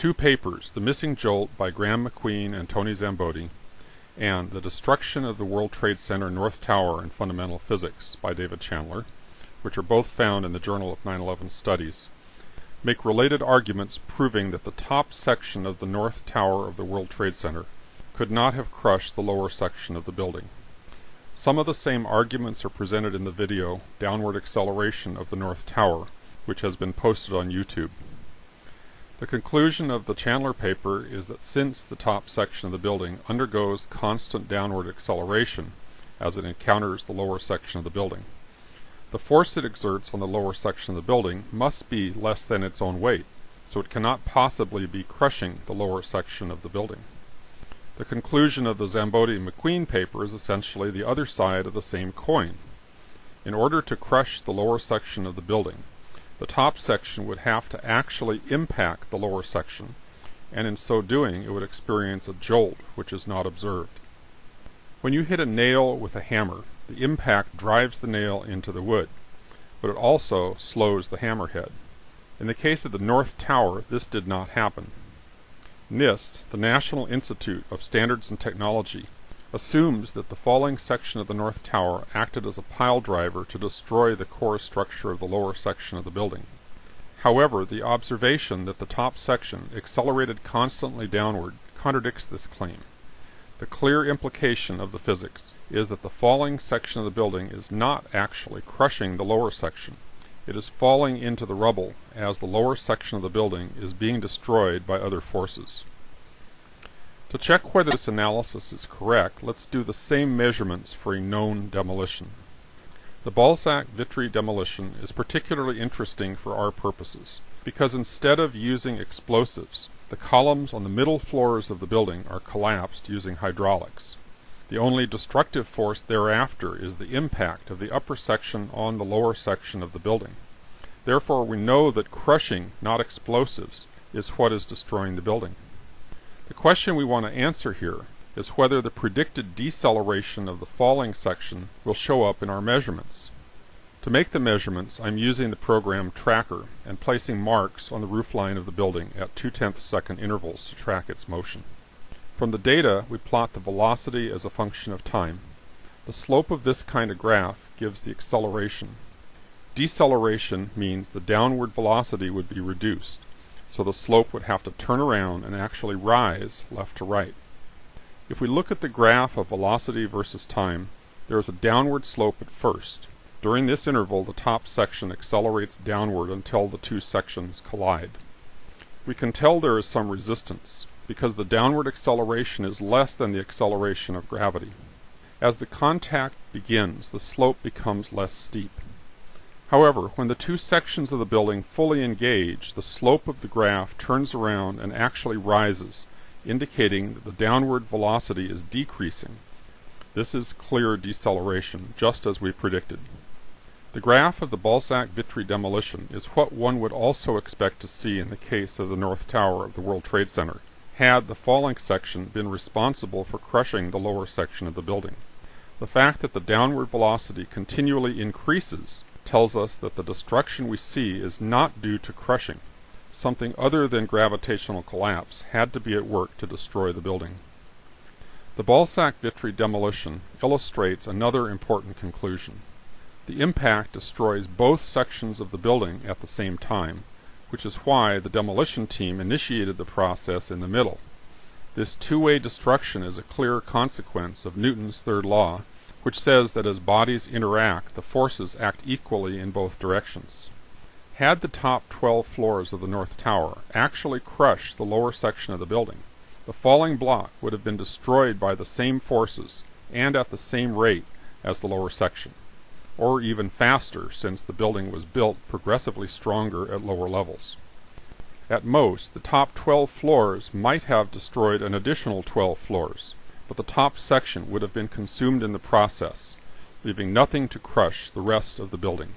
two papers, The Missing Jolt by Graeme, MacQueen, and Tony Szamboti, and The Destruction of the World Trade Center North Tower in Fundamental Physics by David Chandler, which are both found in the Journal of 9/11 Studies, make related arguments proving that the top section of the North Tower of the World Trade Center could not have crushed the lower section of the building. Some of the same arguments are presented in the video Downward Acceleration of the North Tower, which has been posted on YouTube. The conclusion of the Chandler paper is that since the top section of the building undergoes constant downward acceleration as it encounters the lower section of the building, the force it exerts on the lower section of the building must be less than its own weight, so it cannot possibly be crushing the lower section of the building. The conclusion of the Szamboti-MacQueen paper is essentially the other side of the same coin. In order to crush the lower section of the building, the top section would have to actually impact the lower section, and in so doing it would experience a jolt which is not observed. When you hit a nail with a hammer, the impact drives the nail into the wood, but it also slows the hammerhead. In the case of the North Tower, this did not happen. NIST, the National Institute of Standards and Technology, assumes that the falling section of the North Tower acted as a pile driver to destroy the core structure of the lower section of the building. However, the observation that the top section accelerated constantly downward contradicts this claim. The clear implication of the physics is that the falling section of the building is not actually crushing the lower section. It is falling into the rubble as the lower section of the building is being destroyed by other forces. To check whether this analysis is correct, let's do the same measurements for a known demolition. The Balzac-Vitry demolition is particularly interesting for our purposes, because instead of using explosives, the columns on the middle floors of the building are collapsed using hydraulics. The only destructive force thereafter is the impact of the upper section on the lower section of the building. Therefore, we know that crushing, not explosives, is what is destroying the building. The question we want to answer here is whether the predicted deceleration of the falling section will show up in our measurements. To make the measurements, I'm using the program Tracker and placing marks on the roofline of the building at 0.2 second intervals to track its motion. From the data, we plot the velocity as a function of time. The slope of this kind of graph gives the acceleration. Deceleration means the downward velocity would be reduced, so the slope would have to turn around and actually rise left to right. If we look at the graph of velocity versus time, there is a downward slope at first. During this interval, the top section accelerates downward until the two sections collide. We can tell there is some resistance, because the downward acceleration is less than the acceleration of gravity. As the contact begins, the slope becomes less steep. However, when the two sections of the building fully engage, the slope of the graph turns around and actually rises, indicating that the downward velocity is decreasing. This is clear deceleration, just as we predicted. The graph of the Balzac-Vitry demolition is what one would also expect to see in the case of the North Tower of the World Trade Center, had the falling section been responsible for crushing the lower section of the building. The fact that the downward velocity continually increases tells us that the destruction we see is not due to crushing. Something other than gravitational collapse had to be at work to destroy the building. The Balzac-Vitry demolition illustrates another important conclusion. The impact destroys both sections of the building at the same time, which is why the demolition team initiated the process in the middle. This two-way destruction is a clear consequence of Newton's third law, which says that as bodies interact, the forces act equally in both directions. Had the top 12 floors of the North Tower actually crushed the lower section of the building, the falling block would have been destroyed by the same forces and at the same rate as the lower section, or even faster since the building was built progressively stronger at lower levels. At most, the top 12 floors might have destroyed an additional 12 floors, but the top section would have been consumed in the process, leaving nothing to crush the rest of the building.